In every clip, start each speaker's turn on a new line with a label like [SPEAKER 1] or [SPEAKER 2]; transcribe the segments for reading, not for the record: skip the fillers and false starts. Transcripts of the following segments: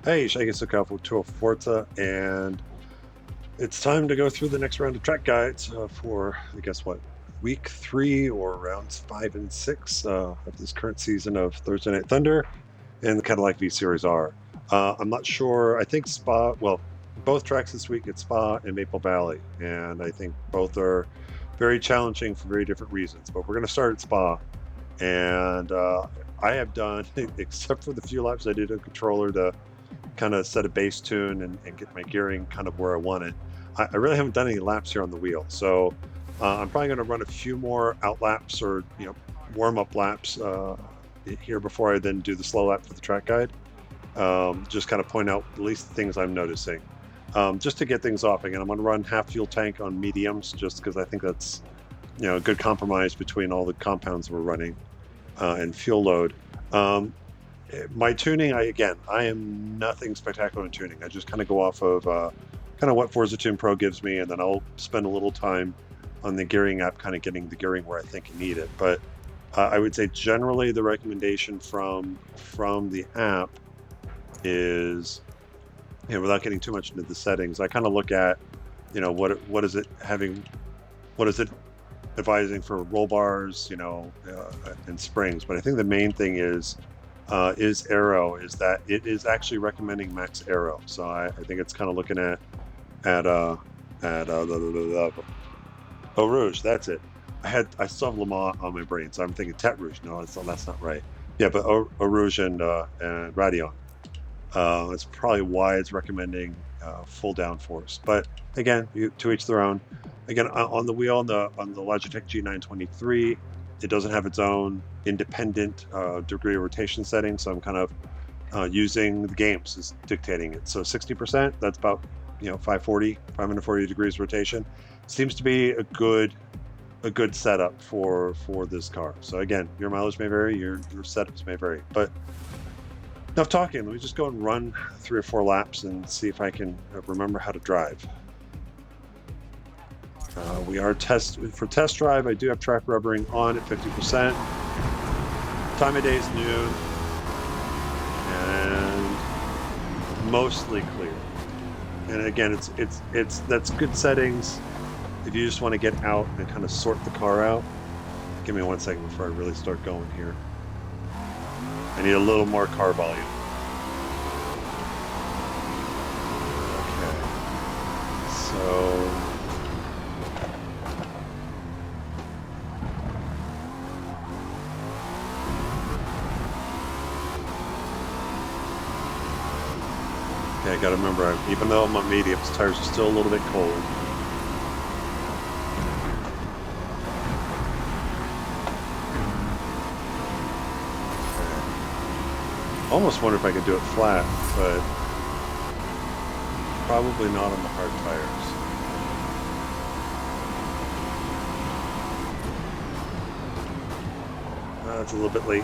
[SPEAKER 1] Hey, Shaggy Sukafo to Forza, and it's time to go through the next round of track guides for, I guess, what, week 3 or rounds 5 and 6 of this current season of Thursday Night Thunder and the Cadillac V-Series.R. I'm not sure. I think Spa, well, both tracks this week at Spa and Maple Valley, and I think both are very challenging for very different reasons. But we're going to start at Spa, and I have done, except for the few laps I did on controller to kind of set a base tune and get my gearing kind of where I want it. I really haven't done any laps here on the wheel, so I'm probably going to run a few more out laps or warm up laps here before I then do the slow lap for the track guide. Just kind of point out at least the things I'm noticing. Just to get things off again, I'm going to run half fuel tank on mediums just because I think that's a good compromise between all the compounds we're running and fuel load. My tuning, I am nothing spectacular in tuning. I just kind of go off of kind of what Forza Tune Pro gives me, and then I'll spend a little time on the gearing app, kind of getting the gearing where I think I need it. But I would say generally the recommendation from the app is, without getting too much into the settings, I kind of look at, what is it advising for roll bars, and springs. But I think the main thing is aero, is that it is actually recommending max aero. So I think it's kind of looking at the Eau Rouge. That's it. I still have Le Mans on my brain, so I'm thinking Tet Rouge. No, that's not right. Yeah, but Eau Rouge and Radeon. That's probably why it's recommending full downforce. But again, to each their own. Again, on the wheel on the Logitech G923, it doesn't have its own independent degree of rotation setting, so I'm kind of using the games as dictating it. So 60%, that's about 540 degrees rotation. Seems to be a good setup for this car. So again, your mileage may vary, your setups may vary. But enough talking. Let me just go and run 3 or 4 laps and see if I can remember how to drive. We are test drive. I do have track rubbering on at 50%. Time of day is noon, and mostly clear. And again, that's good settings. If you just want to get out and kind of sort the car out. Give me 1 second before I really start going here. I need a little more car volume. Okay. So. Okay, I gotta remember, even though I'm on mediums, tires are still a little bit cold. Almost wonder if I could do it flat, but probably not on the hard tires. It's a little bit late.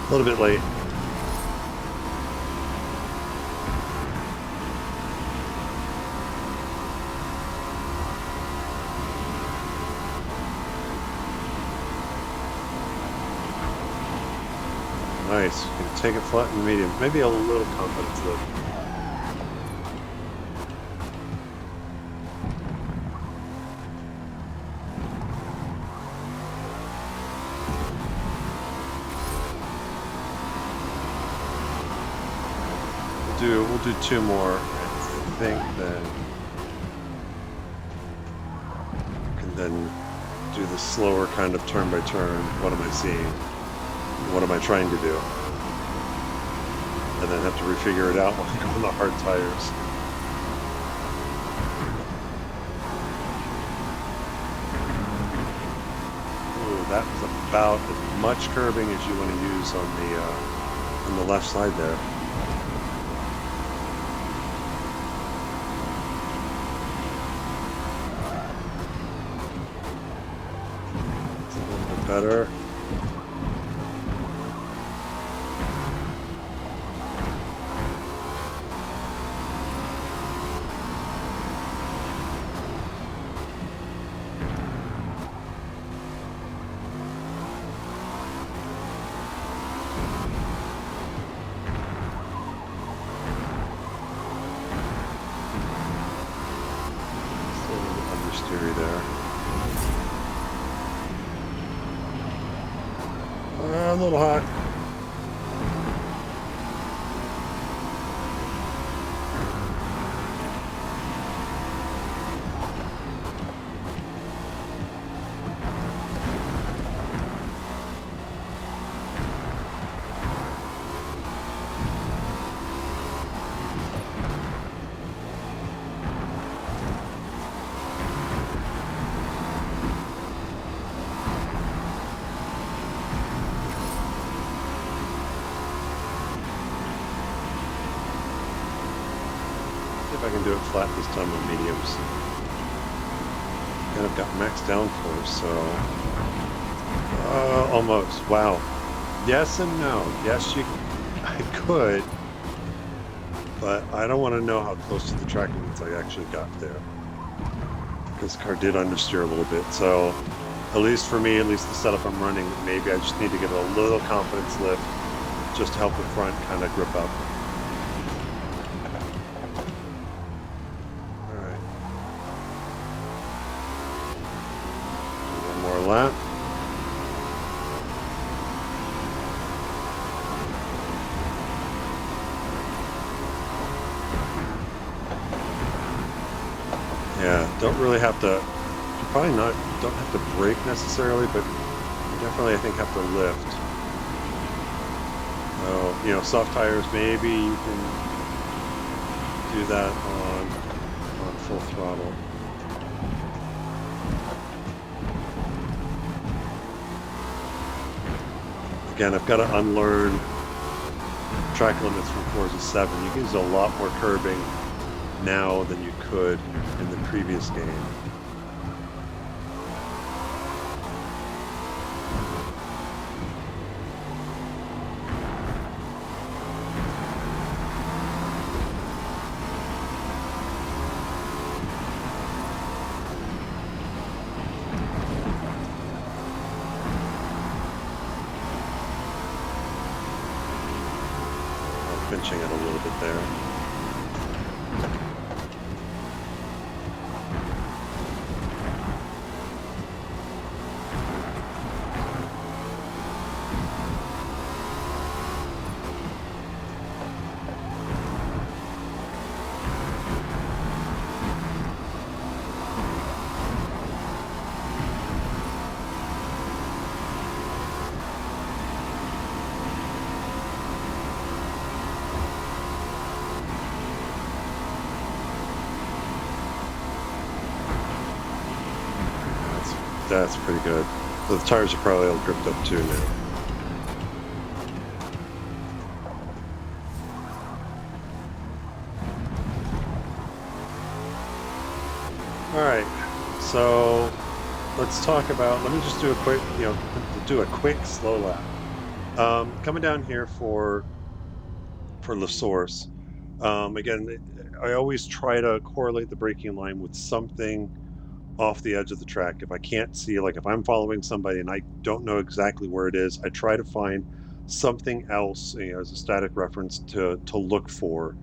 [SPEAKER 1] A little bit late. Nice. You can take it flat and medium. Maybe a little confidence though. we'll do two more. I think then can then do the slower kind of turn by turn. What am I seeing? What am I trying to do? And then have to refigure it out when I go on the hard tires. Ooh, that was about as much curbing as you want to use on the left side there. It's a little bit better. Understeery there. A little hot. See if I can do it flat this time with mediums. And I've got max downforce, so almost. Wow. Yes and no. Yes, I could, but I don't want to know how close to the track limits I actually got there, because the car did understeer a little bit. So at least for me, at least the setup I'm running, maybe I just need to get a little confidence lift just to help the front kind of grip up. All right. Do one more lap. Yeah, don't really have to, probably not, don't have to brake necessarily, but you definitely, I think, have to lift. So, you know, soft tires, maybe you can do that on full throttle. Again, I've got to unlearn track limits from Forza 7. You can use a lot more curbing now than you could in the previous game. I'm pinching it a little bit there. That's pretty good. So the tires are probably all gripped up too now. All right, so let's talk about, let me just do a quick, slow lap. Coming down here for the source. Again, I always try to correlate the braking line with something off the edge of the track. If I can't see, like if I'm following somebody and I don't know exactly where it is, I try to find something else, as a static reference to look for.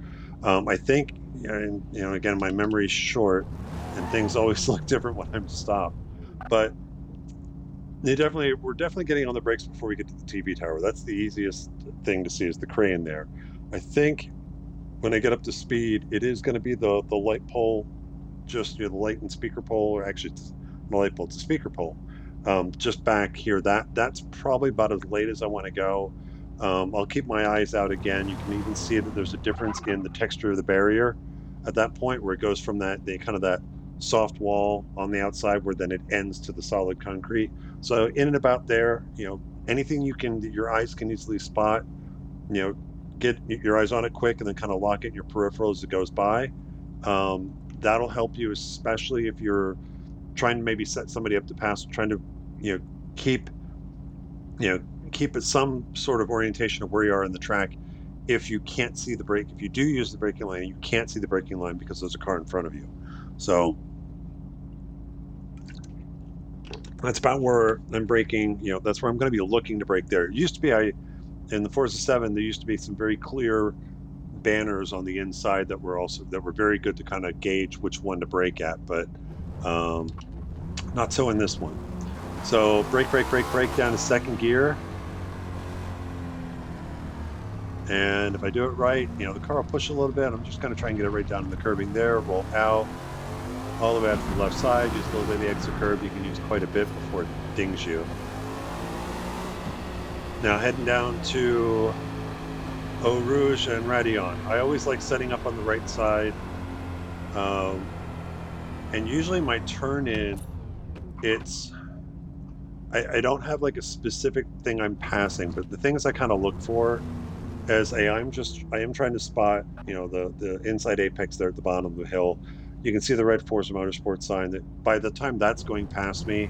[SPEAKER 1] I think, and again, my memory's short, and things always look different when I'm stopped. But we're definitely getting on the brakes before we get to the TV tower. That's the easiest thing to see, is the crane there. I think when I get up to speed, it is going to be the light pole, just the light and speaker pole, or actually it's not a light pole, it's a speaker pole. Just back here, that's probably about as late as I want to go. I'll keep my eyes out again. You can even see that there's a difference in the texture of the barrier at that point, where it goes from the kind of that soft wall on the outside, where then it ends to the solid concrete. So in and about there, anything your eyes can easily spot, you know, get your eyes on it quick and then kind of lock it in your peripheral as it goes by. That'll help you, especially if you're trying to maybe set somebody up to pass, trying to, you know, keep, you know, keep it some sort of orientation of where you are in the track. If you can't see the brake, if you do use the braking line, you can't see the braking line because there's a car in front of you. So that's about where I'm braking. That's where I'm going to be looking to brake there. It used to be, in the Forza 7, there used to be some very clear banners on the inside that were very good to kind of gauge which one to brake at, but not so in this one. So brake down to second gear. And if I do it right, the car will push a little bit. I'm just going to try and get it right down in the curbing there, roll out, all the way out to the left side, use a little bit of the exit curb. You can use quite a bit before it dings you. Now heading down to Eau Rouge and Raidillon. I always like setting up on the right side. And usually my turn in, I don't have like a specific thing I'm passing, but the things I kind of look for as I am trying to spot, the inside apex there at the bottom of the hill. You can see the red Forza Motorsport sign. That by the time that's going past me,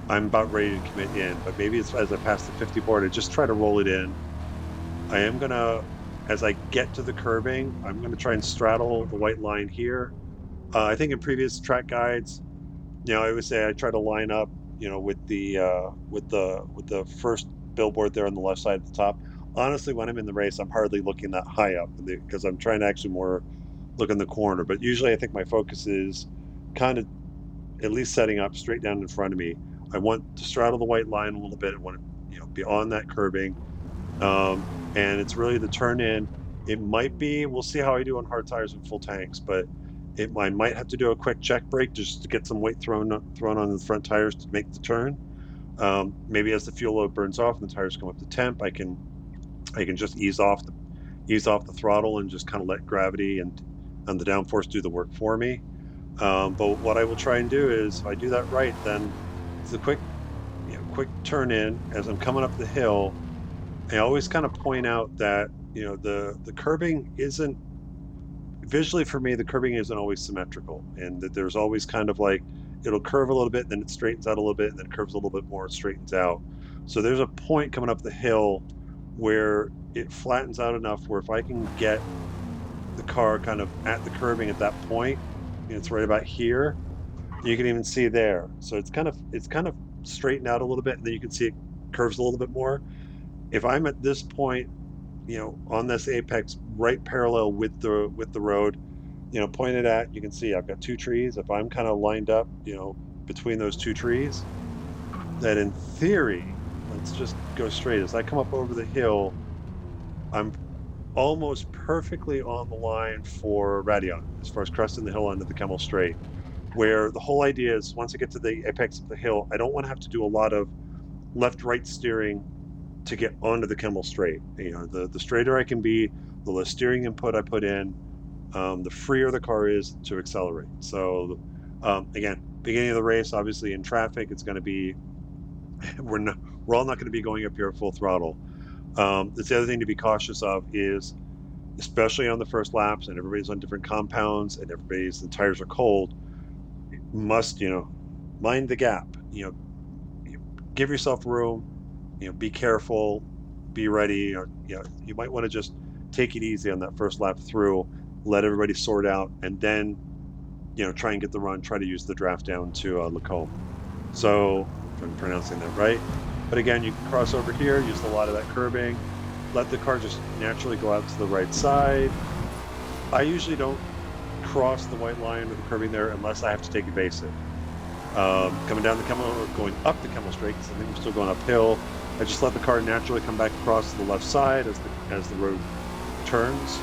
[SPEAKER 1] I'm about ready to commit in. But maybe it's as I pass the 50 board, I just try to roll it in. I am gonna, as I get to the curbing, I'm gonna try and straddle the white line here. I think in previous track guides, I would say I try to line up, with the first billboard there on the left side at the top. Honestly, when I'm in the race, I'm hardly looking that high up because I'm trying to actually more look in the corner. But usually I think my focus is kind of at least setting up straight down in front of me. I want to straddle the white line a little bit. I want to, be on that curbing. And it's really the turn in. It might be, we'll see how I do on hard tires and full tanks, but I might have to do a quick check brake just to get some weight thrown on the front tires to make the turn. Maybe as the fuel load burns off and the tires come up to temp, I can just ease off the throttle and just kind of let gravity and the downforce do the work for me. But what I will try and do is, if I do that right, then it's a quick turn in as I'm coming up the hill. I always kind of point out that the curbing isn't, visually for me, the curbing isn't always symmetrical, and that there's always kind of like, it'll curve a little bit, then it straightens out a little bit, and then it curves a little bit more, it straightens out. So there's a point coming up the hill where it flattens out enough where if I can get the car kind of at the curbing at that point, it's right about here, you can even see there. So it's kind of straightened out a little bit, and then you can see it curves a little bit more. If I'm at this point, on this apex right parallel with the road, pointed at, you can see I've got two trees. If I'm kind of lined up, between those two trees, that in theory, let's just go straight. As I come up over the hill, I'm almost perfectly on the line for Raidillon, as far as cresting the hill onto the Kemmel Straight, where the whole idea is once I get to the apex of the hill, I don't want to have to do a lot of left-right steering to get onto the Kemmel Straight. The straighter I can be, the less steering input I put in, the freer the car is to accelerate. So again, beginning of the race, obviously in traffic, it's going to be, we're all not going to be going up here at full throttle. The other thing to be cautious of is, especially on the first laps, and everybody's on different compounds, and the tires are cold, must, mind the gap. Give yourself room. Be careful, be ready. You might want to just take it easy on that first lap through, let everybody sort out, and then, try and get the run, try to use the draft down to Lacombe. So, if I'm pronouncing that right. But again, you can cross over here, use a lot of that curbing, let the car just naturally go out to the right side. I usually don't cross the white line or the curbing there unless I have to take evasive. Coming down the Kemmel, or going up the Kemmel Straight, because I think we're still going uphill, I just let the car naturally come back across to the left side as the road turns.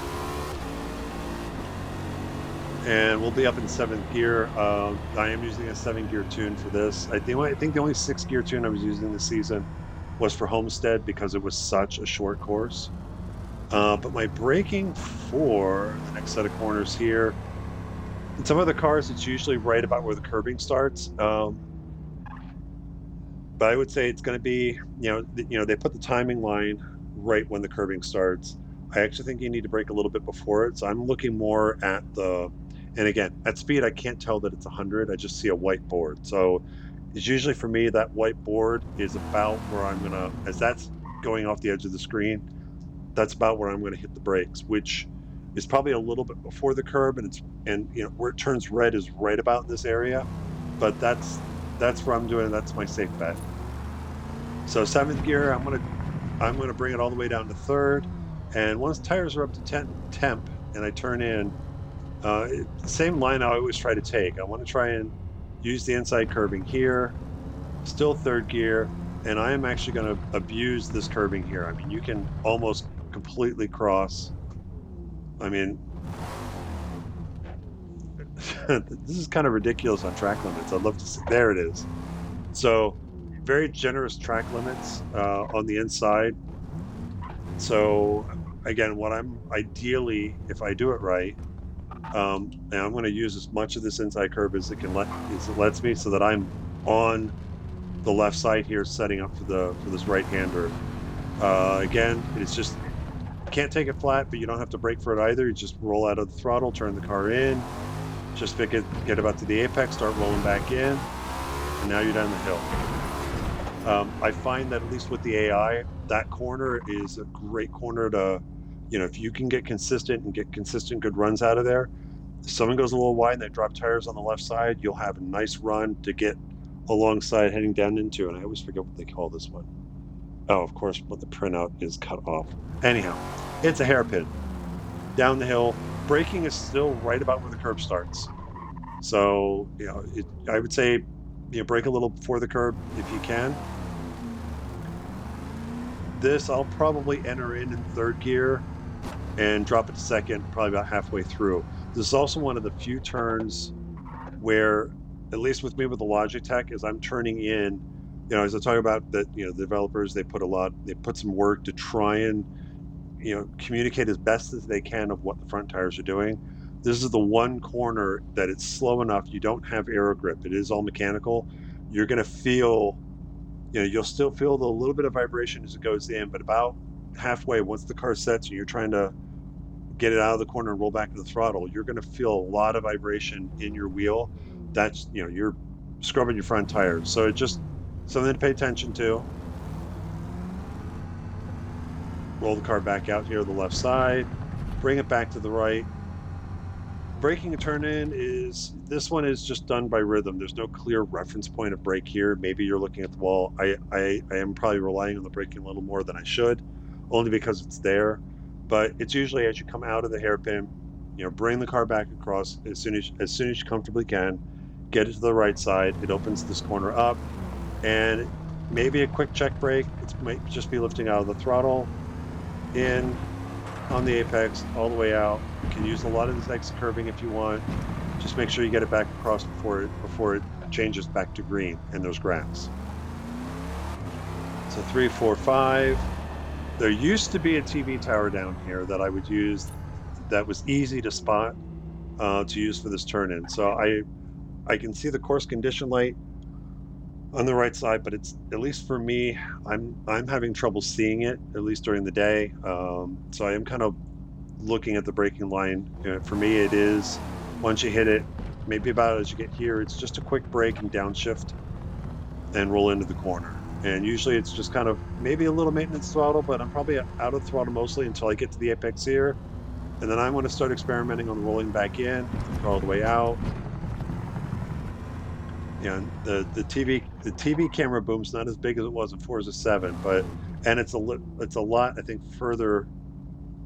[SPEAKER 1] and we'll be up in 7th gear. I am using a 7-gear tune for this. I think the only 6-gear tune I was using this season was for Homestead because it was such a short course. But my braking for the next set of corners here, in some other cars, it's usually right about where the curbing starts. But I would say it's going to be, they put the timing line right when the curbing starts. I actually think you need to brake a little bit before it. So I'm looking more at and again, at speed, I can't tell that it's 100. I just see a white board. So it's usually for me, that white board is about where as that's going off the edge of the screen, that's about where I'm going to hit the brakes, which is probably a little bit before the curb, and where it turns red is right about in this area. But that's where I'm doing. That's my safe bet. So 7th gear, I'm gonna bring it all the way down to 3rd, and once tires are up to temp, and I turn in, same line I always try to take. I want to try and use the inside curbing here, still 3rd gear, and I am actually going to abuse this curbing here. I mean, you can almost completely cross. I mean, this is kind of ridiculous on track limits. I'd love to see. There it is. So very generous track limits on the inside. So again, what I'm ideally, if I do it right, and I'm going to use as much of this inside curb as it lets me, so that I'm on the left side here, setting up for this right-hander. Again, it's just can't take it flat, but you don't have to brake for it either. You just roll out of the throttle, turn the car in, just get about to the apex, start rolling back in, and now you're down the hill. I find that at least with the AI, that corner is a great corner to, if you can get consistent and get consistent good runs out of there. If someone goes a little wide and they drop tires on the left side, you'll have a nice run to get alongside heading down into, and I always forget what they call this one. Oh, of course, but the printout is cut off. Anyhow, it's a hairpin. Down the hill, braking is still right about where the curb starts. So, I would say, brake a little before the curb if you can. This I'll probably enter in 3rd gear and drop it to 2nd, probably about halfway through. This is also one of the few turns where, at least with me with the Logitech, as I'm turning in, as I talk about that, the developers, they put some work to try and, communicate as best as they can of what the front tires are doing. This is the one corner that it's slow enough. You don't have aero grip. It is all mechanical. You're going to feel, you'll still feel the little bit of vibration as it goes in, but about halfway, once the car sets and you're trying to get it out of the corner and roll back to the throttle, you're going to feel a lot of vibration in your wheel. That's, you're scrubbing your front tires. So it's just something to pay attention to. Roll the car back out here to the left side, bring it back to the right. Braking a turn in this one is just done by rhythm. There's no clear reference point of brake here. Maybe you're looking at the wall. I am probably relying on the braking a little more than I should, only because it's there. But it's usually as you come out of the hairpin, bring the car back across as soon as you comfortably can, get it to the right side. It opens this corner up, and maybe a quick check brake. It might just be lifting out of the throttle, in on the apex, all the way out. You can use a lot of this exit curving if you want. Just make sure you get it back across before it changes back to green and there's grass. So 3, 4, 5. There used to be a TV tower down here that I would use that was easy to spot to use for this turn-in. So I can see the course condition light on the right side, but it's, at least for me, I'm having trouble seeing it, at least during the day. So I am kind of looking at the braking line. For me, it is, once you hit it, maybe about as you get here, it's just a quick brake and downshift and roll into the corner. And usually it's just kind of maybe a little maintenance throttle, but I'm probably out of throttle mostly until I get to the apex here. And then I'm going to start experimenting on rolling back in, all the way out. The TV camera boom's not as big as it was in Forza 7, and it's a lot, I think, further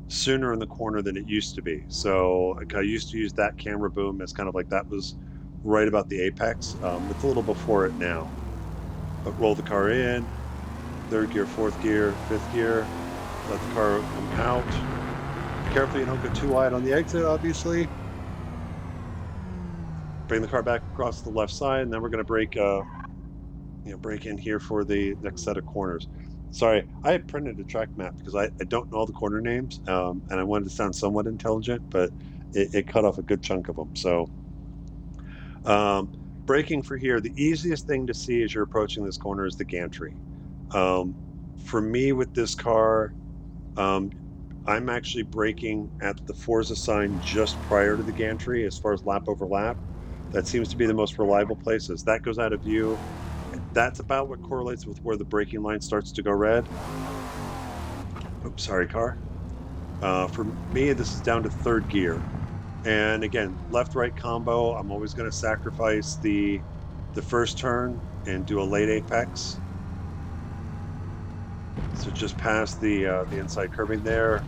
[SPEAKER 1] sooner in the corner than it used to be. So I used to use that camera boom as kind of like that was right about the apex. It's a little before it now. But roll the car in, 3rd gear, 4th gear, 5th gear, let the car come out. Be careful you don't go too wide on the exit, obviously. bring the car back across the left side, and then we're going to brake brake in here for the next set of corners. Sorry, I had printed a track map because I don't know all the corner names, and I wanted to sound somewhat intelligent, but it cut off a good chunk of them. So um, braking for here, the easiest thing to see as you're approaching this corner is the gantry. Um, for me with this car, um, I'm actually braking at the Forza sign just prior to the gantry as far as lap over lap. That seems to be the most reliable place. As that goes out of view, that's about what correlates with where the braking line starts to go red. Oops, sorry, car. For me, this is down to third gear. And again, left-right combo, I'm always going to sacrifice the first turn and do a late apex. So just past the inside curbing there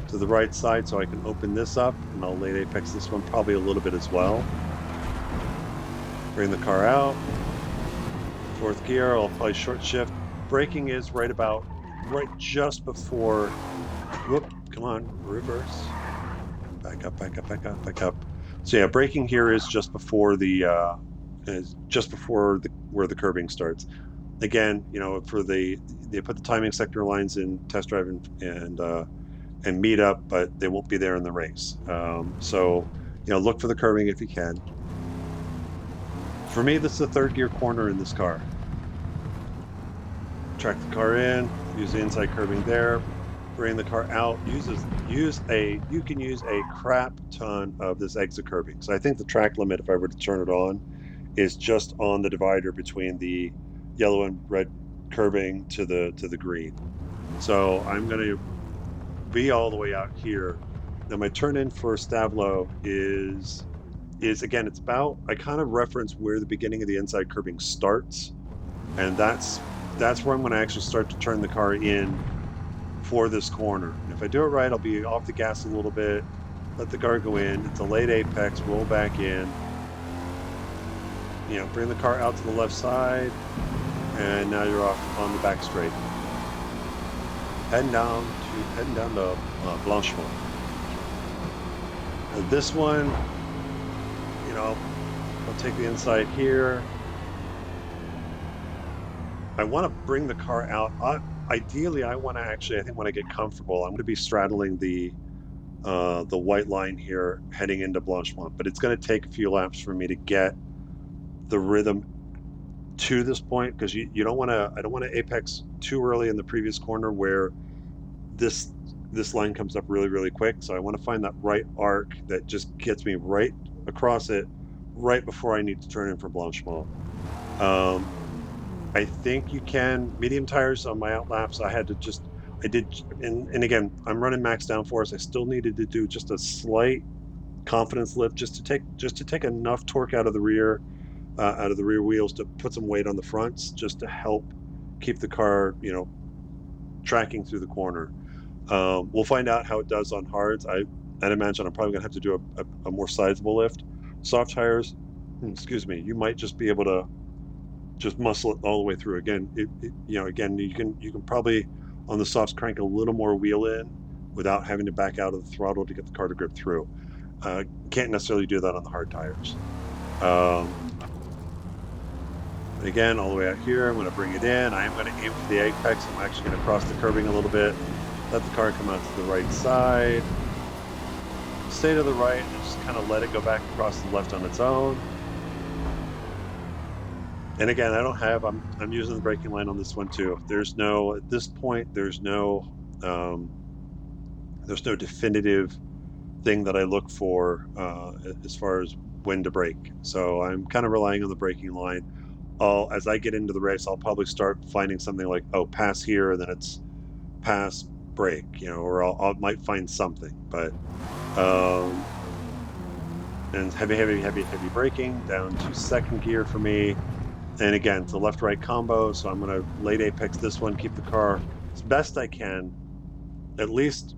[SPEAKER 1] to the right side so I can open this up, and I'll late apex this one probably a little bit as well. Bring the car out. Fourth gear, I'll probably short shift. Braking is right just before, whoop, come on, reverse. Back up, back up, back up, back up. So yeah, braking here is just before where the curbing starts. Again, for they put the timing sector lines in test drive and meet up, but they won't be there in the race. So look for the curbing if you can. For me, this is the third gear corner in this car. Track the car in, use the inside curbing there, bring the car out. You can use a crap ton of this exit curbing. So I think the track limit, if I were to turn it on, is just on the divider between the yellow and red curbing to the green. So I'm going to be all the way out here. Now my turn in for Stavlo is again, it's about, I kind of reference where the beginning of the inside curbing starts, and that's where I'm going to actually start to turn the car in for this corner. And if I do it right, I'll be off the gas a little bit, let the car go in. It's a late apex, roll back in. Bring the car out to the left side, and now you're off on the back straight. Heading down to Blanchemont. This one, I'll take the inside here. I want to bring the car out. Ideally, I think when I get comfortable, I'm going to be straddling the white line here heading into Blanchemont, but it's going to take a few laps for me to get the rhythm to this point, because I don't want to apex too early in the previous corner where this line comes up really, really quick. So I want to find that right arc that just gets me right across it right before I need to turn in for Blanchemont. I think you can medium tires on my out laps. And again, I'm running max downforce. I still needed to do just a slight confidence lift just to take enough torque out of the rear wheels to put some weight on the fronts, just to help keep the car tracking through the corner. We'll find out how it does on hards. I'd imagine I'm probably gonna have to do a more sizable lift. Soft tires, excuse me, you might just be able to just muscle it all the way through. Again, again, you can probably on the softs crank a little more wheel in without having to back out of the throttle to get the car to grip through. Can't necessarily do that on the hard tires. Again, all the way out here, I'm going to bring it in. I am going to aim for the apex. I'm actually going to cross the curbing a little bit, let the car come out to the right side, stay to the right, and just kind of let it go back across the left on its own. And again, I'm using the braking line on this one too. At this point, there's no definitive thing that I look for as far as when to brake. So I'm kind of relying on the braking line. As I get into the race, I'll probably start finding something like, pass here, and then it's pass, brake, or I might find something. But and heavy braking down to second gear for me. And again, it's a left-right combo, so I'm going to late apex this one, keep the car as best I can, at least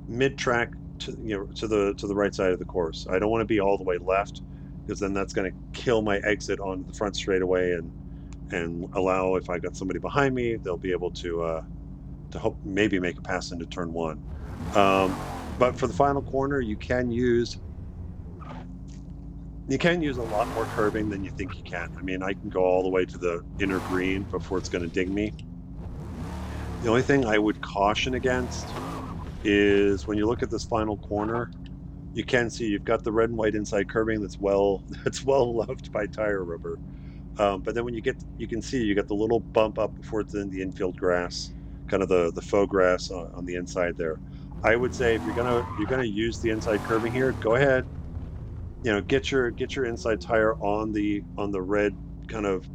[SPEAKER 1] mid-track to the right side of the course. I don't want to be all the way left, because then that's going to kill my exit on the front straightaway and allow, if I got somebody behind me, they'll be able to hope maybe make a pass into turn one. But for the final corner, you can use You can use a lot more curbing than you think you can. I mean, I can go all the way to the inner green before it's going to ding me. The only thing I would caution against is when you look at this final corner, you can see you've got the red and white inside curbing that's well that's well loved by tire rubber. But then when you get, you can see you got the little bump up before it's in the infield grass, kind of the faux grass on the inside there. I would say if you're gonna use the inside curbing here, go ahead, get your inside tire on the red kind of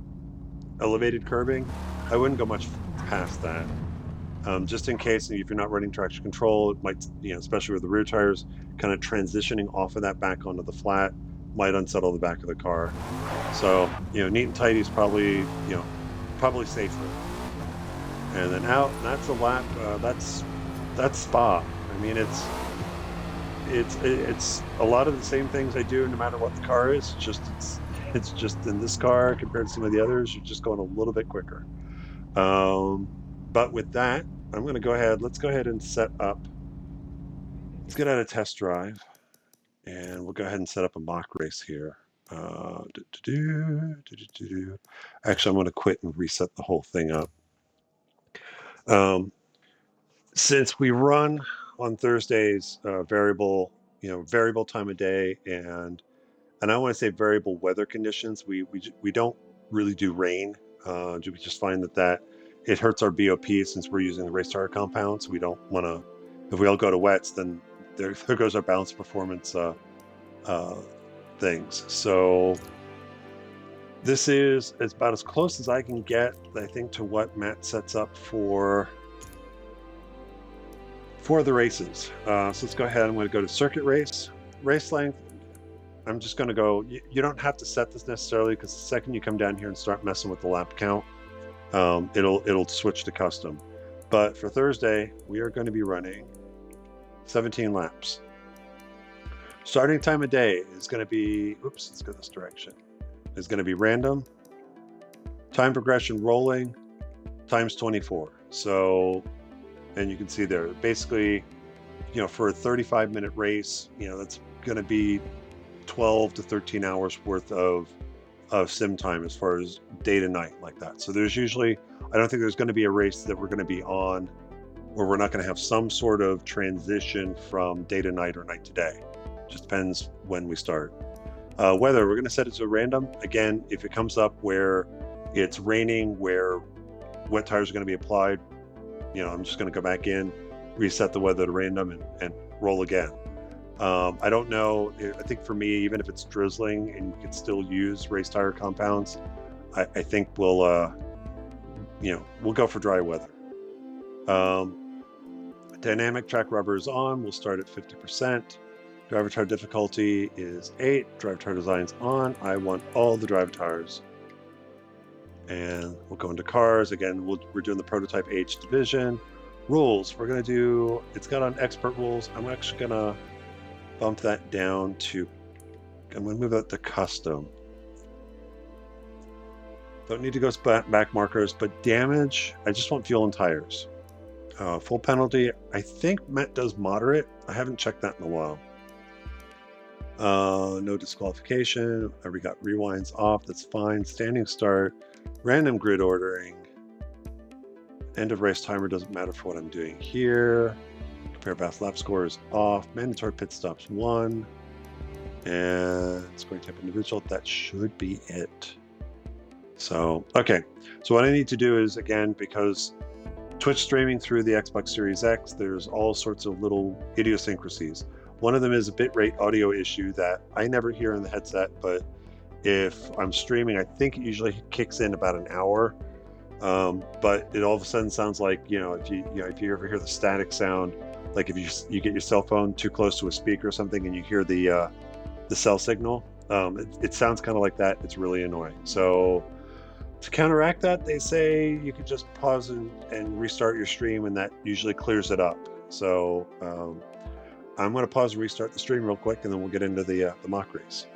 [SPEAKER 1] elevated curbing. I wouldn't go much past that. Just in case if you're not running traction control, it might, especially with the rear tires, kind of transitioning off of that back onto the flat might unsettle the back of the car. So, neat and tidy is probably safer. And then out, and that's a lap. That's Spa. I mean, it's a lot of the same things I do no matter what the car is. It's just in this car compared to some of the others, you're just going a little bit quicker. But with that, I'm going to go ahead. Let's go ahead and set up. Let's get out a test drive, and we'll go ahead and set up a mock race here. Actually, I'm going to quit and reset the whole thing up. Since we run on Thursdays, variable time of day, and I want to say variable weather conditions. We don't really do rain. We just find that it hurts our BOP since we're using the race tire compounds. We don't want to. If we all go to wets, then there goes our balance performance things. So this is about as close as I can get, I think, to what Matt sets up for the races. So let's go ahead. I'm going to go to circuit race length. I'm just going to go. You don't have to set this necessarily, because the second you come down here and start messing with the lap count, it'll switch to custom. But for Thursday, we are going to be running 17 laps. Starting time of day is going to be, oops, let's go this direction. Is going to be random. Time progression rolling times 24. So, and you can see there, basically, for a 35-minute race, that's going to be 12 to 13 hours worth of sim time as far as day to night like that. So there's usually, I don't think there's going to be a race that we're going to be on where we're not going to have some sort of transition from day to night or night to day. Just depends when we start. Weather, we're going to set it to random. Again, if it comes up where it's raining, where wet tires are going to be applied, I'm just going to go back in, reset the weather to random, and roll again. I don't know. I think for me, even if it's drizzling and you can still use race tire compounds, I think we'll go for dry weather. Dynamic track rubber is on. We'll start at 50%. Driver tire difficulty is 8. Driver tire design's on. I want all the driver tires. And we'll go into cars. Again, we're doing the prototype H division. Rules, we're going to do, it's got on expert rules. I'm actually going to bump that down to, I'm going to move that to custom. Don't need to go back markers, but damage, I just want fuel and tires. Full penalty, I think Matt does moderate. I haven't checked that in a while. No disqualification. We got rewinds off. That's fine. Standing start. Random grid ordering. End of race timer doesn't matter for what I'm doing here. Compare past lap score is off. Mandatory pit stops 1. And scoring type individual. That should be it. So, okay. So what I need to do is, again, because Twitch streaming through the Xbox Series X, there's all sorts of little idiosyncrasies. One of them is a bitrate audio issue that I never hear in the headset, but if I'm streaming, I think it usually kicks in about an hour. But it all of a sudden sounds like, if you ever hear the static sound, like if you get your cell phone too close to a speaker or something and you hear the cell signal, it sounds kind of like that. It's really annoying. So to counteract that, they say you could just pause and restart your stream, and that usually clears it up. So I'm going to pause and restart the stream real quick, and then we'll get into the mock race.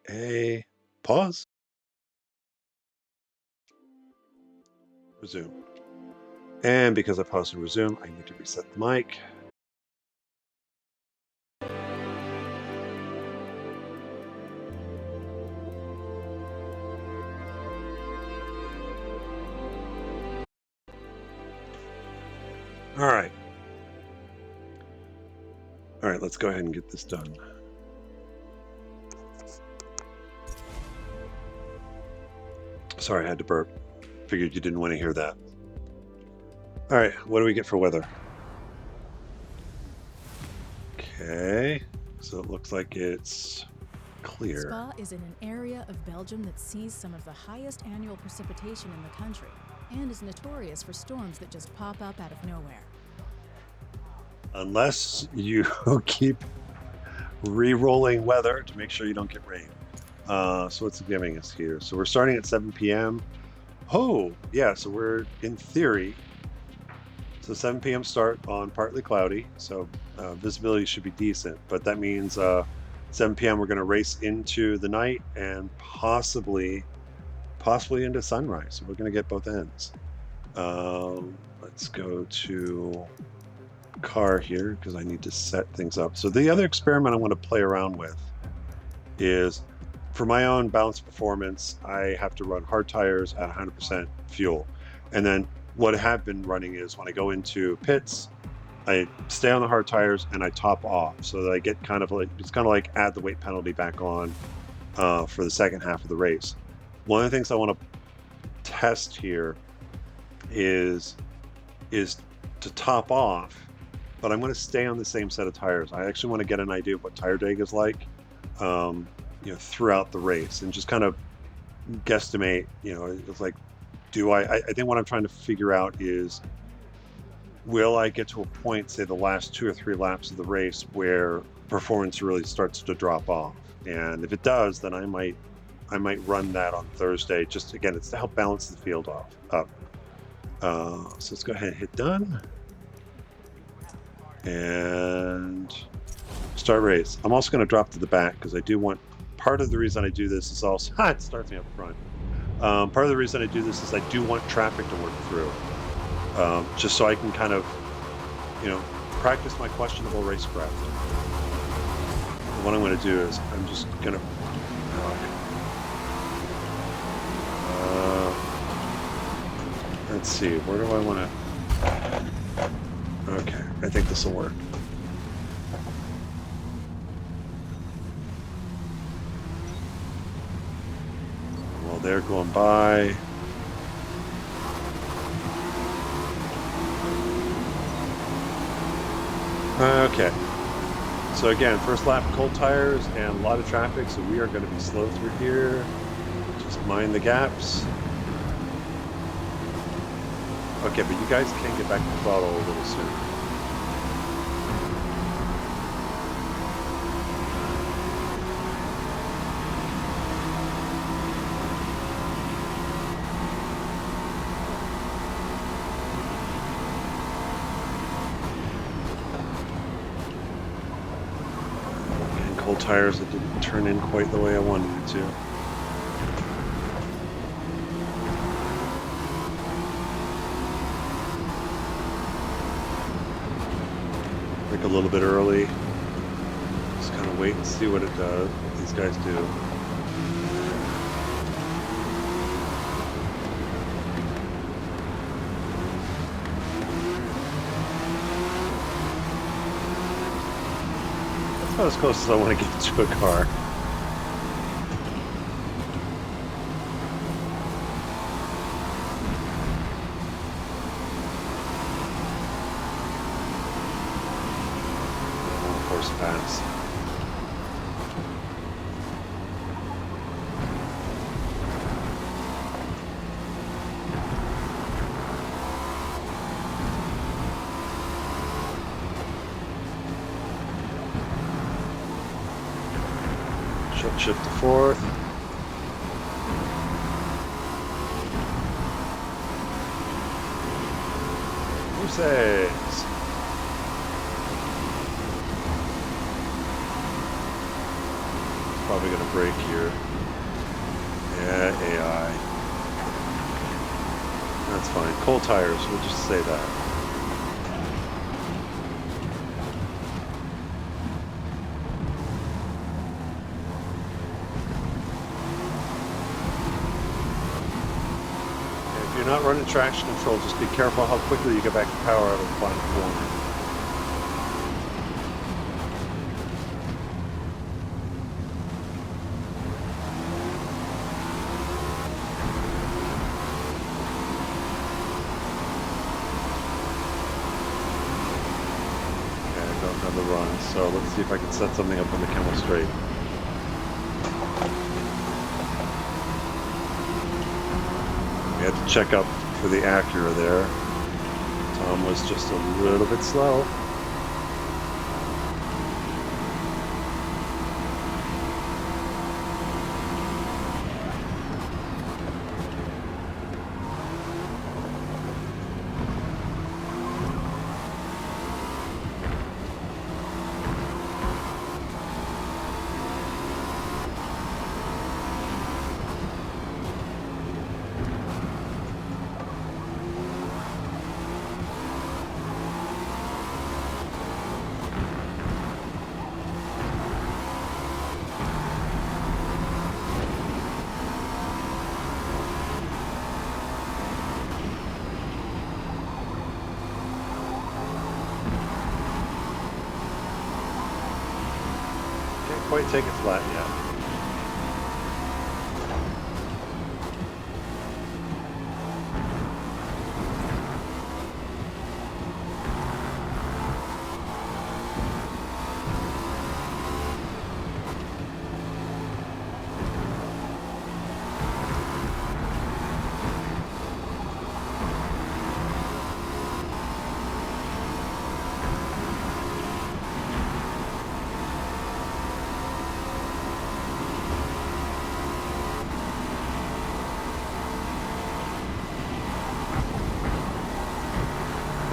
[SPEAKER 1] A pause. Resume. And because I paused and resume, I need to reset the mic. All right. All right, let's go ahead and get this done. Sorry, I had to burp. Figured you didn't want to hear that. All right, what do we get for weather? Okay, so it looks like it's clear.
[SPEAKER 2] Spa is in an area of Belgium that sees some of the highest annual precipitation in the country and is notorious for storms that just pop up out of nowhere.
[SPEAKER 1] Unless you keep re-rolling weather to make sure you don't get rain. So what's it giving us here? So we're starting at 7 p.m. Oh, yeah, so we're in theory. So 7 p.m. start on partly cloudy, so visibility should be decent, but that means 7 p.m. we're going to race into the night and possibly into sunrise. So we're going to get both ends. Let's go to car here because I need to set things up. So the other experiment I want to play around with is for my own balance performance, I have to run hard tires at 100% fuel. And then what I have been running is when I go into pits, I stay on the hard tires and I top off so that I get kind of like, it's kind of like add the weight penalty back on for the second half of the race. One of the things I want to test here is to top off, but I'm going to stay on the same set of tires. I actually want to get an idea of what tire drag is like, throughout the race and just kind of guesstimate, it's like, I think what I'm trying to figure out is, will I get to a point, say the last 2 or 3 laps of the race, where performance really starts to drop off? And if it does, then I might run that on Thursday. Just again, it's to help balance the field up. So let's go ahead and hit done and start race. I'm also going to drop to the back because I do want. Part of the reason I do this is also it starts me up front. Part of the reason I do this is I do want traffic to work through, just so I can kind of, practice my questionable racecraft. What I'm going to do is I'm just going to. Let's see, where do I want to? Okay, I think this will work. Well, they're going by. Okay. So again, first lap, cold tires and a lot of traffic, so we are going to be slow through here. Just mind the gaps. Okay, but you guys can get back to the throttle a little soon. And cold tires that didn't turn in quite the way I wanted it to. A little bit early. Just kind of wait and see what it does, what these guys do. That's about as close as I want to get to a car. Pass. Shift to fourth. Who says? Probably going to break here. Yeah, AI. That's fine. Cold tires, we'll just say that. If you're not running traction control. Just be careful how quickly you get back to power out of the final corner. Okay, I don't have the run, so let's see if I can set something up on the Camel Straight. We had to check up for the Acura there. Tom was just a little bit slow. Quite take it flat yet.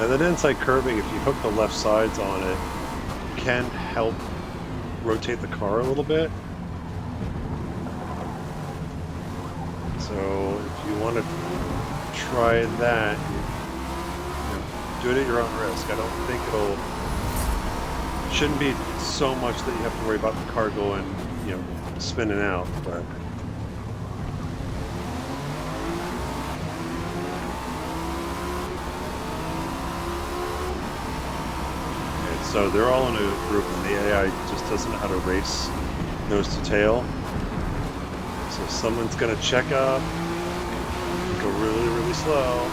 [SPEAKER 1] And that inside curbing, if you hook the left sides on it, can help rotate the car a little bit. So if you want to try that, do it at your own risk. I don't think shouldn't be so much that you have to worry about the car going, spinning out, but. So they're all in a group, and the AI just doesn't know how to race nose to tail. So someone's going to check up, go really, really slow.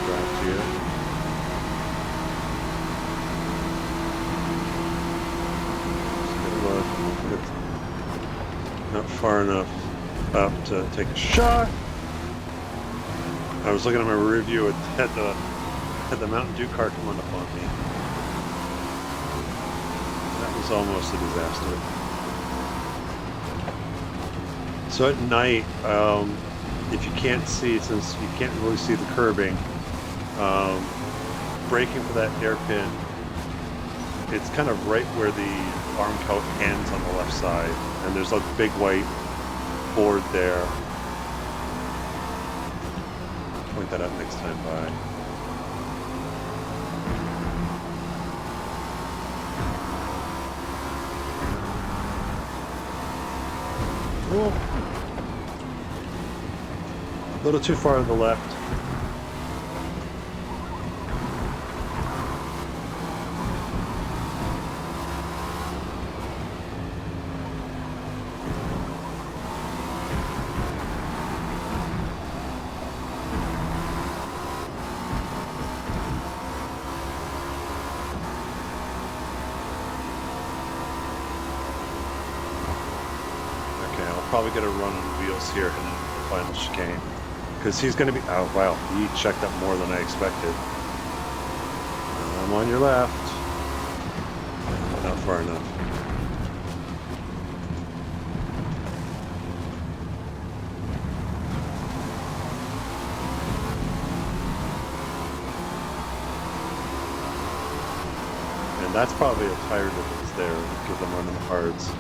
[SPEAKER 1] Draft here. Just get not far enough up to take a shot. I was looking at my review and had the Mountain Dew car come up on me. That was almost a disaster. So at night, if you can't see, since you can't really see the curbing, braking for that hairpin, it's kind of right where the arm coat ends on the left side, and there's a big white board there. Point that out next time by. Oh. A little too far on the left. Probably going to run on wheels here in the final chicane, because he's going to be, oh wow, he checked up more than I expected. I'm on your left. Not far enough. And that's probably a tire difference there, because I'm running the hards.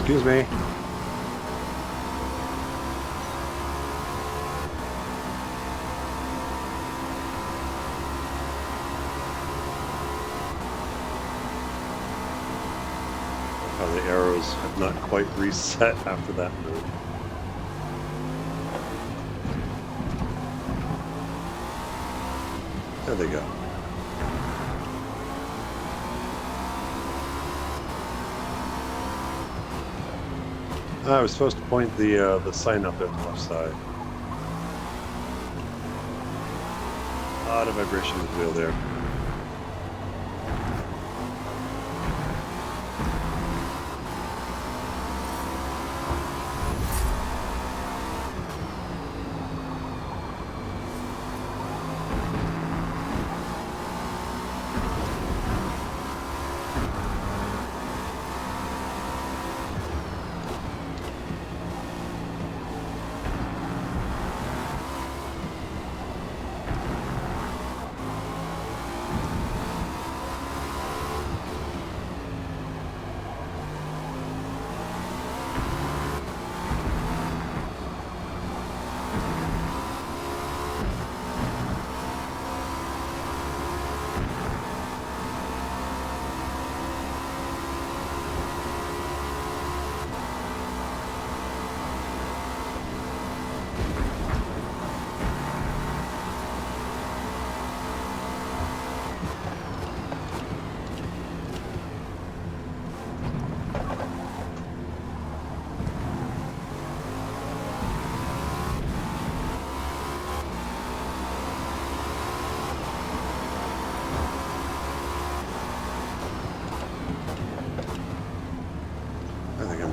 [SPEAKER 1] Excuse me. How the arrows have not quite reset after that move. There they go. I was supposed to point the sign up at the left side. A lot of vibration in the wheel there.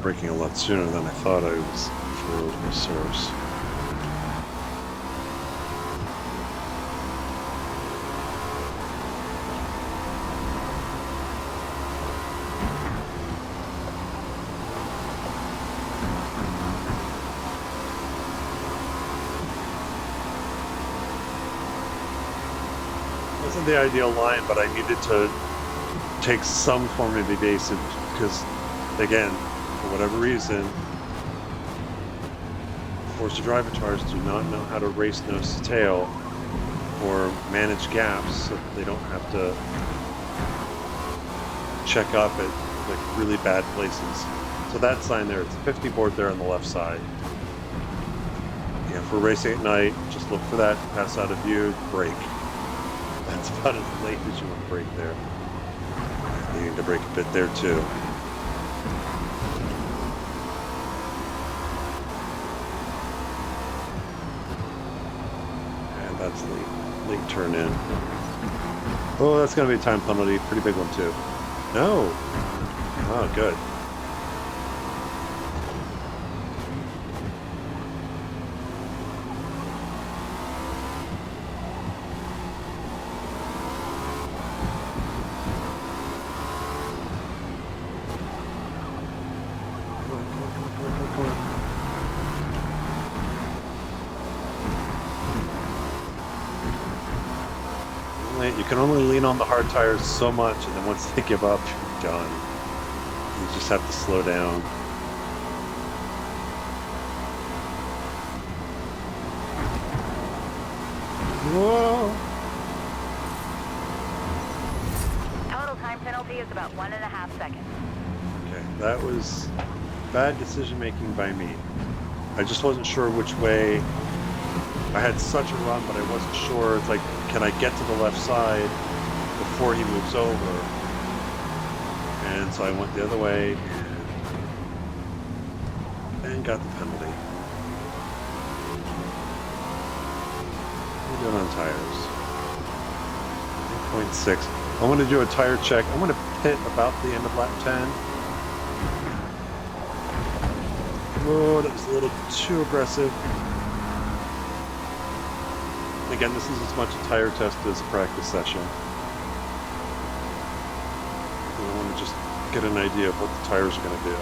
[SPEAKER 1] Braking a lot sooner than I thought I was for resource. Wasn't the ideal line, but I needed to take some form of evasive because, again, for whatever reason, Forza drivatars do not know how to race nose to tail or manage gaps so that they don't have to check up at like really bad places. So that sign there, it's a 50 board there on the left side. Yeah, if we're racing at night, just look for that, pass out of view, brake. That's about as late as you want to brake there. You need to brake a bit there too. That's late turn in. Oh, that's going to be a time penalty. Pretty big one, too. No. Oh, good. Come on. You can only lean on the hard tires so much, and then once they give up, you're done. You just have to slow down. Whoa!
[SPEAKER 3] Total time penalty is about 1.5 seconds.
[SPEAKER 1] Okay, that was bad decision making by me. I just wasn't sure which way. I had such a run, but I wasn't sure. It's like, can I get to the left side before he moves over? And so I went the other way and got the penalty. What are we doing on tires? 8.6. I want to do a tire check. I want to pit about the end of lap 10. Whoa, that was a little too aggressive. Again, this is as much a tire test as a practice session. I want to just get an idea of what the tires are going to do.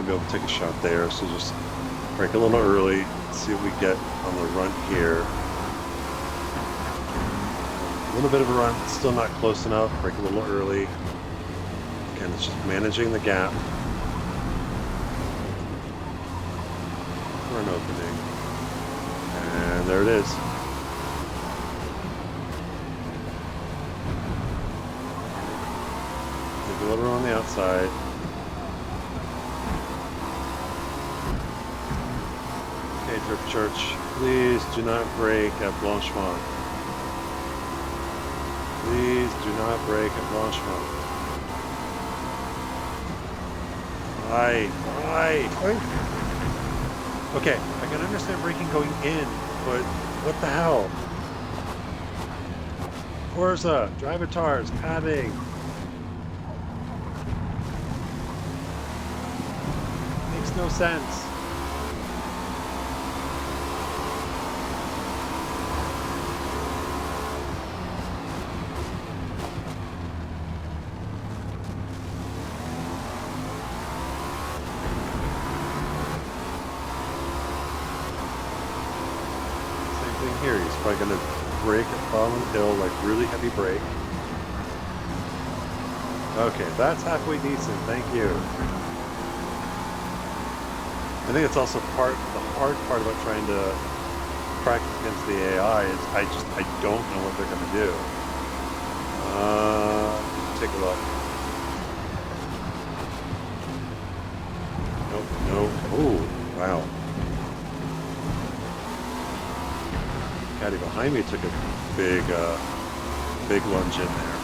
[SPEAKER 1] going to be able to take a shot there. So just brake a little early, see what we get on the run here. A little bit of a run, still not close enough. Brake a little early. Again, it's just managing the gap for an opening. And there it is. Take a little run on the outside. Okay, Drip Church, please do not brake at Blanchemont. Please do not brake at Blanchemont. Why? Okay, I can understand braking going in, but what the hell? Forza, Drivatars, padding. Makes no sense. Here, he's probably going to brake at bottom of the hill, like really heavy brake. Okay, that's halfway decent, thank you. I think it's also the hard part about trying to practice against the AI is I don't know what they're going to do. Take a look. Nope. Oh, wow. Caddy behind me took a big lunge in there.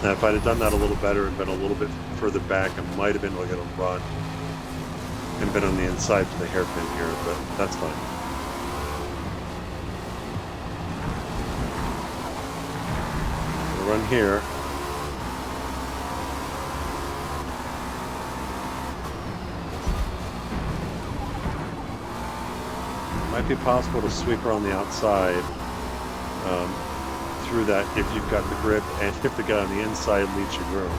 [SPEAKER 1] Now, if I'd have done that a little better and been a little bit further back, I might have been able to get a run and been on the inside for the hairpin here, but that's fine. We'll run here. Might be possible to sweep her on the outside through that if you've got the grip, and if the guy on the inside leads your groove.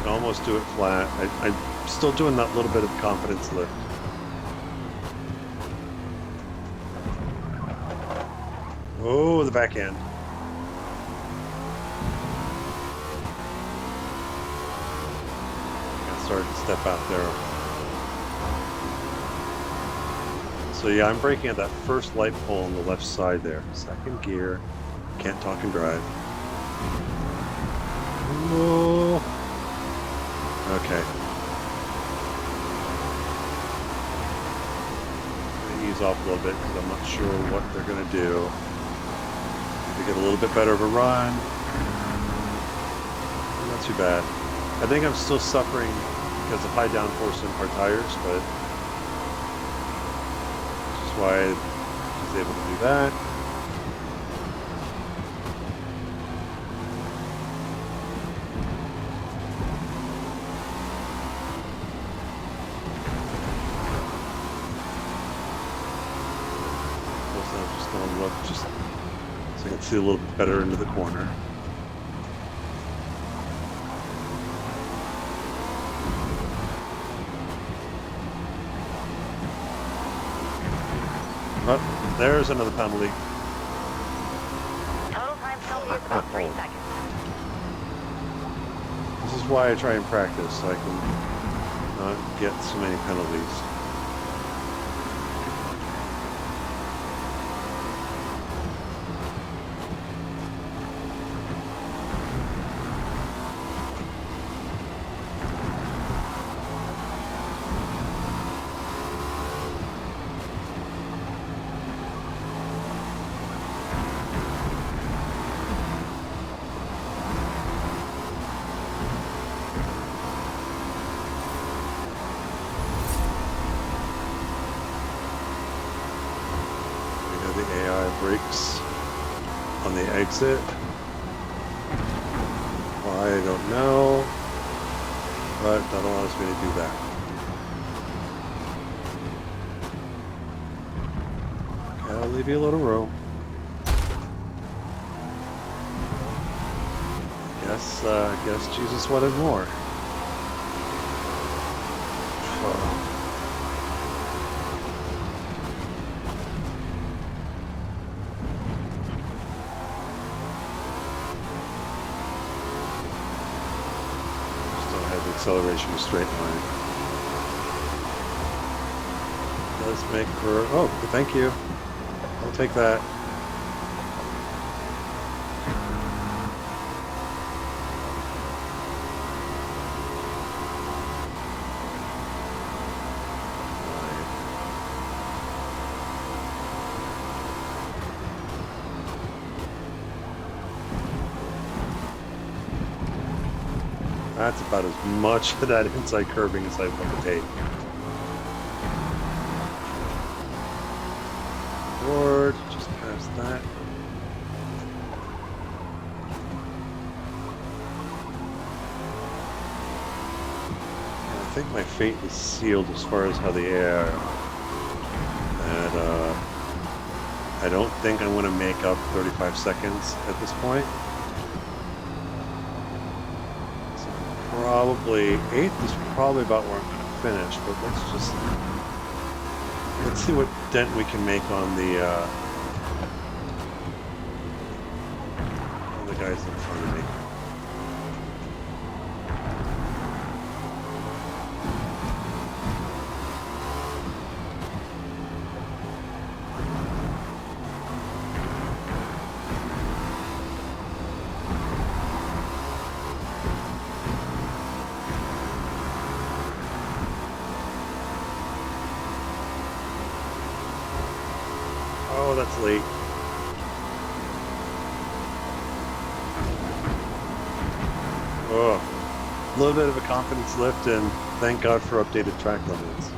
[SPEAKER 1] Almost do it flat. I'm still doing that little bit of confidence lift. Oh, the back end. I started to step out there. So yeah, I'm braking at that first light pole on the left side there. Second gear. Can't talk and drive. Whoa. Okay. I'm going to ease off a little bit because I'm not sure what they're going to do. Maybe get a little bit better of a run. Not too bad. I think I'm still suffering because of high downforce in our tires, but which is why I was able to do that. Just so I can see a little bit better into the corner. Oh, there's another penalty.
[SPEAKER 3] Total time penalty is about 3 seconds.
[SPEAKER 1] This is why I try and practice, so I can not get so many penalties. the AI brakes on the exit. Why, I don't know, but that allows me to do that. Okay, I'll leave you a little room. Guess Jesus wanted more. Acceleration in a straight line. Does make for... Oh, thank you. I'll take that. That's about as much of that inside curving as I want to take. Forward, just past that. And I think my fate is sealed as far as how the AI are. And I don't think I'm going to make up 35 seconds at this point. Probably 8th is probably about where I'm going to finish, but let's see what dent we can make on the guys in front of me. Oh, that's late. Oh, a little bit of a confidence lift, and thank God for updated track limits.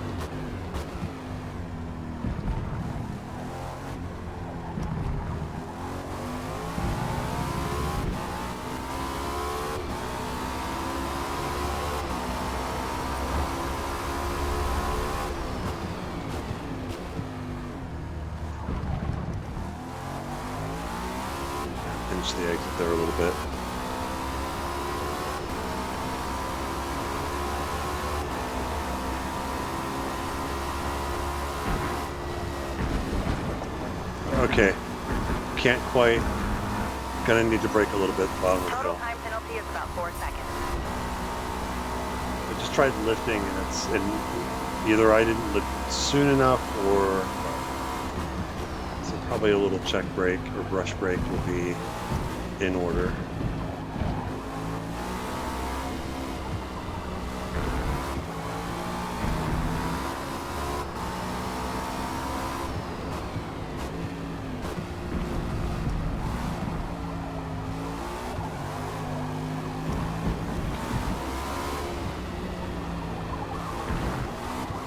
[SPEAKER 1] Pinch the exit there a little bit. Okay, can't quite. Gonna need to brake a little bit. Bottom of the
[SPEAKER 3] Total
[SPEAKER 1] hill.
[SPEAKER 3] time penalty is about 4 seconds.
[SPEAKER 1] I just tried lifting, and either I didn't lift soon enough, or so probably a little check brake or brush brake will be in order.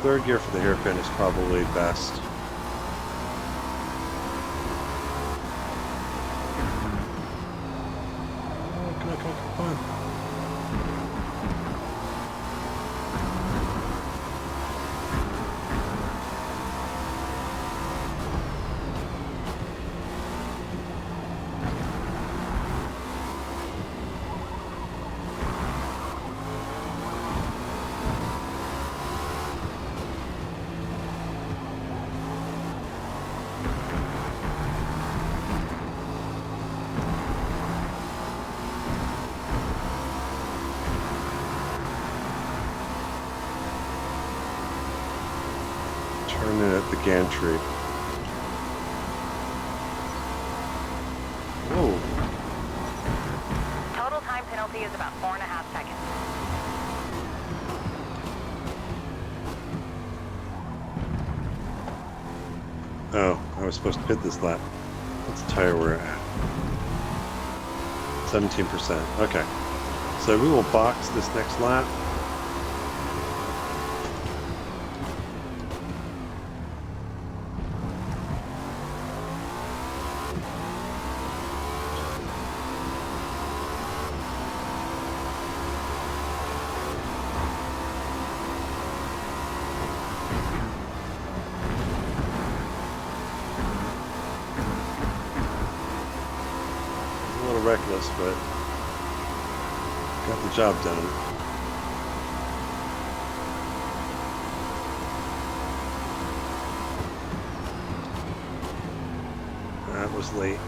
[SPEAKER 1] Third gear for the hairpin is probably best. Oh, come on. Turn it at the gantry. Whoa.
[SPEAKER 3] Total time penalty is about 4.5 seconds.
[SPEAKER 1] Oh, I was supposed to hit this lap. What's the tire we're at? 17%. Okay. So we will box this next lap. little reckless, but got the job done. That was late.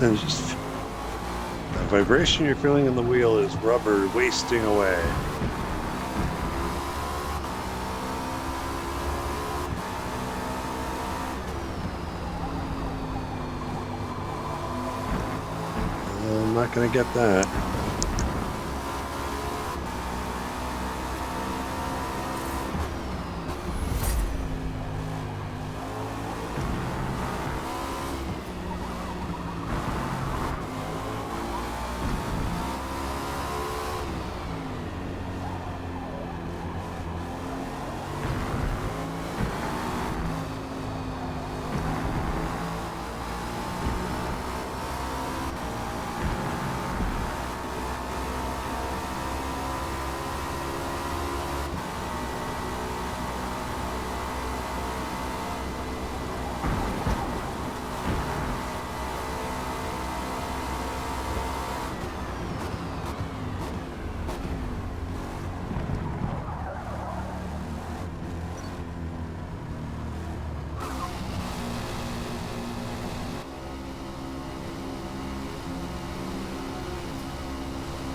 [SPEAKER 1] And just the vibration you're feeling in the wheel is rubber wasting away. I'm not going to get that.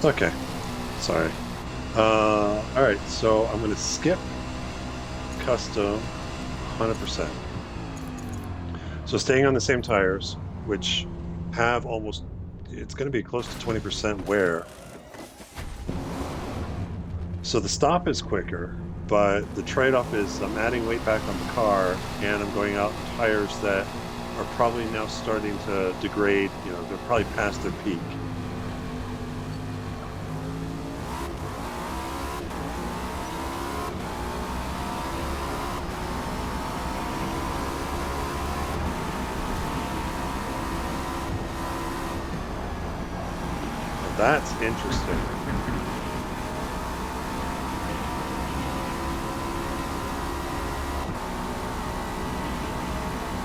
[SPEAKER 1] Okay, sorry. Alright, so I'm going to skip custom 100%. So staying on the same tires, which have almost, it's going to be close to 20% wear. So the stop is quicker, but the trade-off is I'm adding weight back on the car, and I'm going out in tires that are probably now starting to degrade, you know, they're probably past their peak. That's interesting.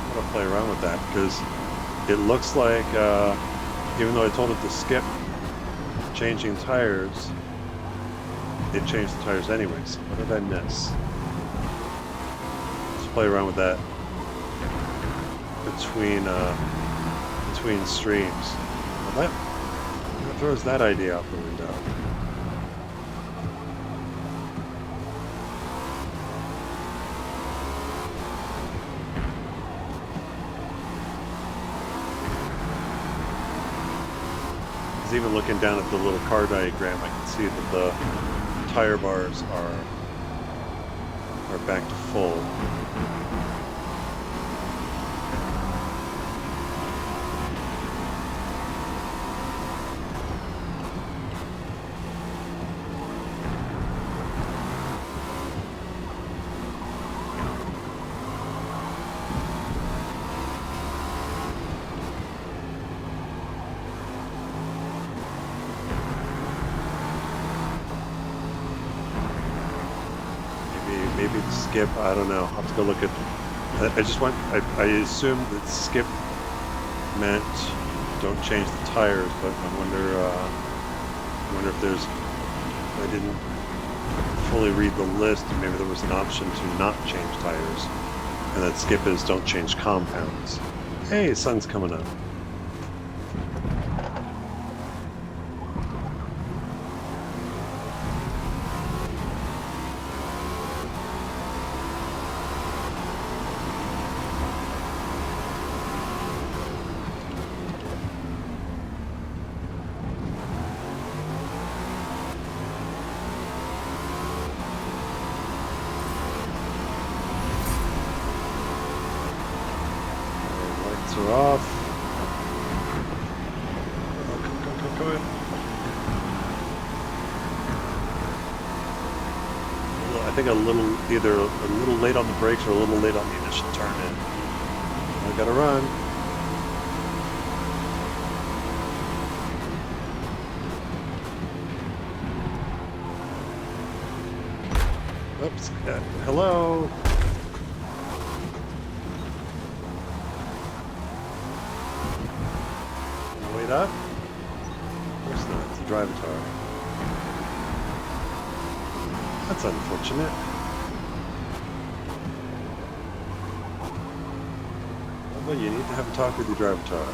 [SPEAKER 1] I'm gonna play around with that because it looks like, even though I told it to skip changing tires, it changed the tires anyways. What did I miss? Let's play around with that between streams. Well, that throws that idea out the window. Even looking down at the little car diagram, I can see that the tire bars are back to full. Maybe the skip, I don't know. I'll have to go look at. I assumed that skip meant don't change the tires, but I wonder if there's, I didn't fully read the list, and maybe there was an option to not change tires, and that skip is don't change compounds. Hey, sun's coming up. Are off. Oh, go. I think either a little late on the brakes or a little late on the initial turn in. I gotta run. Oops. Hello. Wait up. Of course not. It's a drivatar. That's unfortunate. Well, you need to have a talk with your drivatar.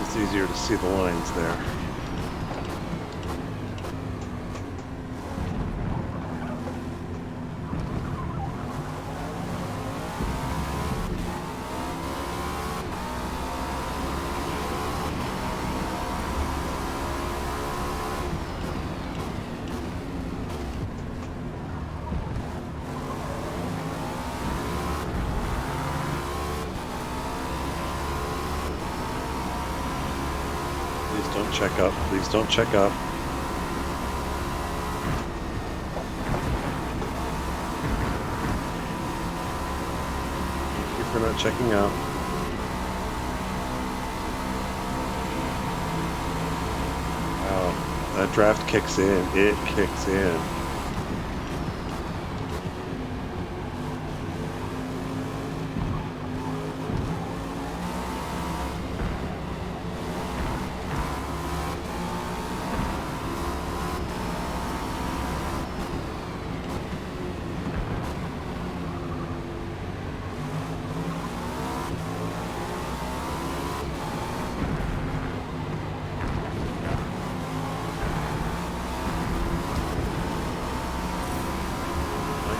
[SPEAKER 1] It's easier to see the lines there. Please don't check up. Please don't check up. Thank you for not checking out. Wow, that draft kicks in. It kicks in.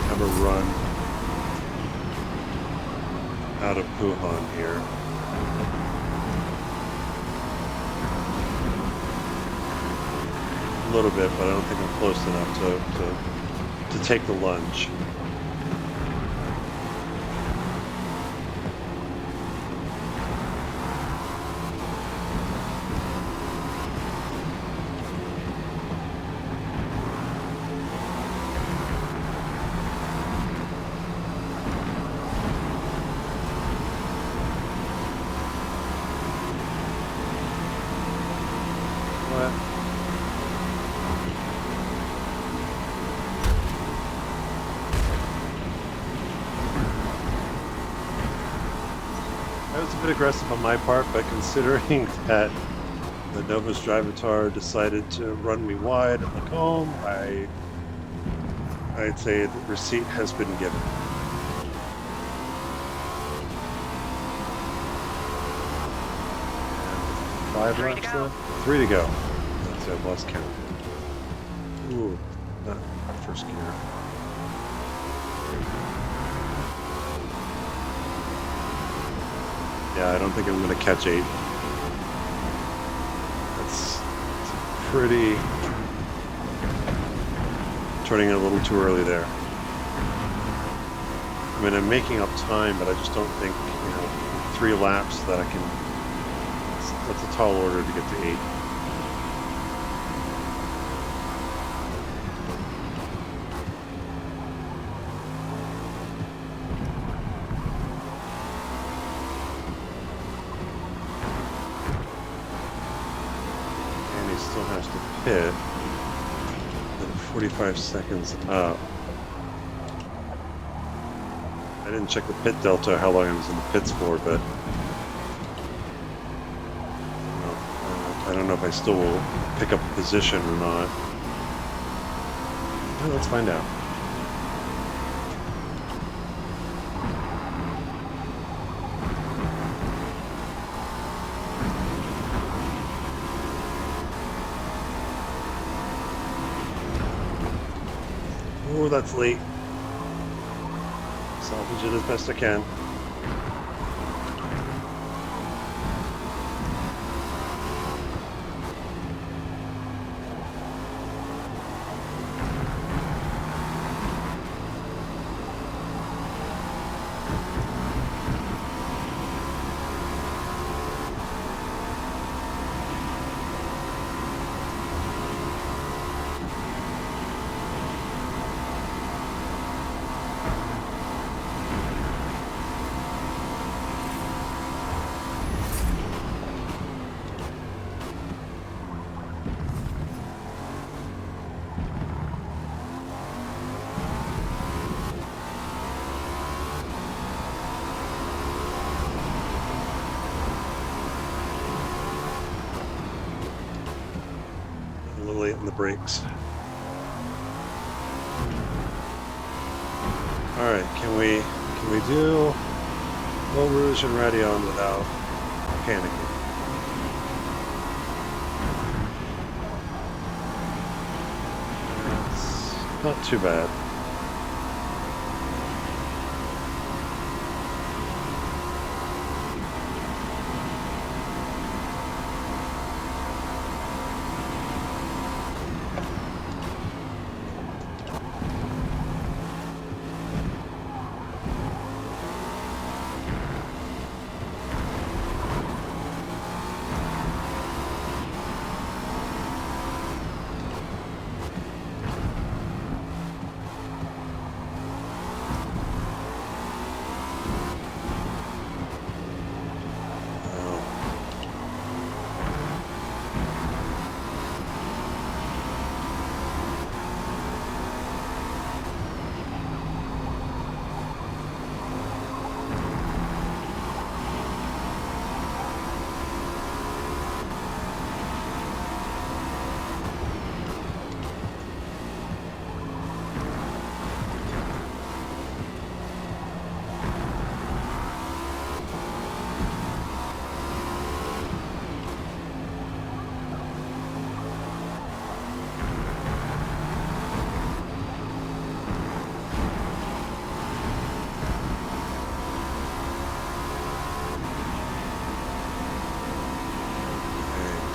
[SPEAKER 1] Have a run out of Puhan here. A little bit, but I don't think I'm close enough to take the lunge. That was a bit aggressive on my part, but considering that the Nova's Drivatar decided to run me wide at Macomb, I'd say the receipt has been given. And 5 laps left? 3 to go. That's it, I've lost count. Ooh, not first gear. Yeah, I don't think I'm going to catch 8. That's pretty... turning it a little too early there. I mean, I'm making up time, but I just don't think, 3 laps that I can... That's a tall order to get to 8. Still has to pit, and 45 seconds up. I didn't check the pit delta, how long I was in the pits for, but I don't know if I still will pick up a position or not. Well, let's find out. Oh, that's late. Salvage it as best I can. A little late in the brakes. All right, can we do Eau Rouge and Radeon without panicking? That's not too bad.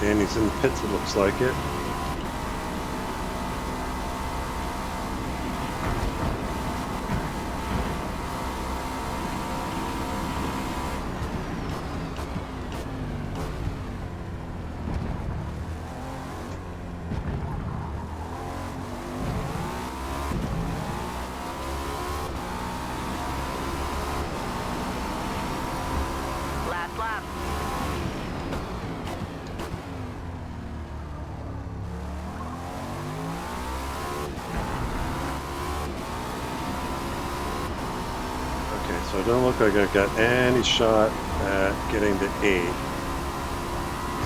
[SPEAKER 1] Danny's in the pits, it looks like it.
[SPEAKER 3] Last lap.
[SPEAKER 1] So it don't look like I got any shot at getting to 8.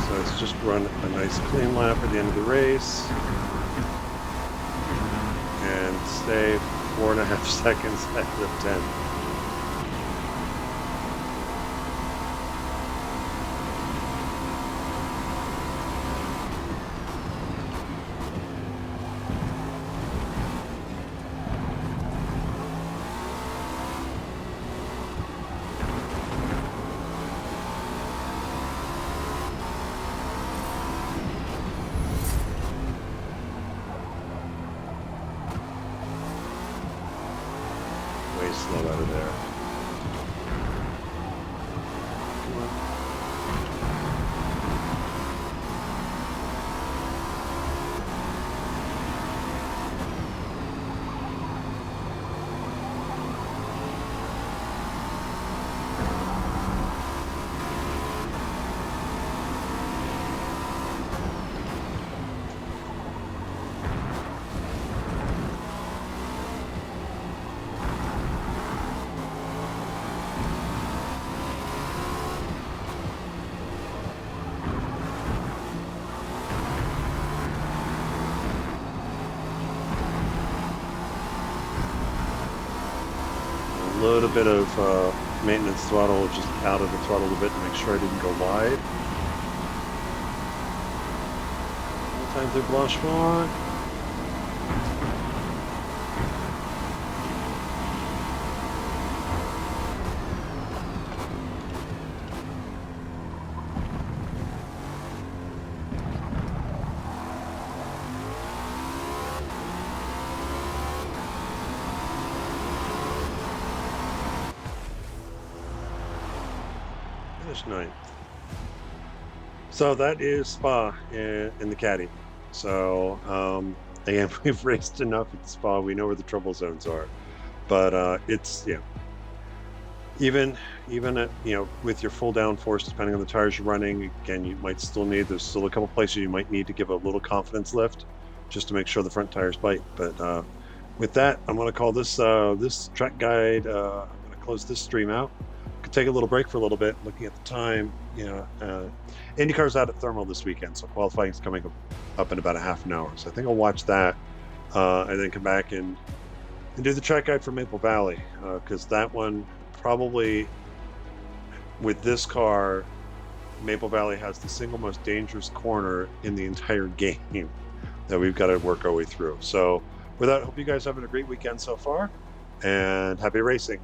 [SPEAKER 1] So let's just run a nice clean lap at the end of the race. And stay 4.5 seconds ahead of 10. Slow out of there. Come on. Load a bit of maintenance throttle just out of the throttle a bit to make sure I didn't go wide. Time through Blanchemont. Finished ninth. So that is Spa in the Caddy. So again, we've raced enough at Spa. We know where the trouble zones are, but it's even at, with your full downforce, depending on the tires you're running, again, you might still need. There's still a couple places you might need to give a little confidence lift, just to make sure the front tires bite. But with that, I'm going to call this this track guide. I'm going to close this stream out. Could take a little break for a little bit. Looking at the time, IndyCar's out at Thermal this weekend, so qualifying is coming up in about a half an hour. So I think I'll watch that and then come back and do the track guide for Maple Valley, because that one probably, with this car, Maple Valley has the single most dangerous corner in the entire game that we've got to work our way through. So with that, hope you guys are having a great weekend so far, and happy racing.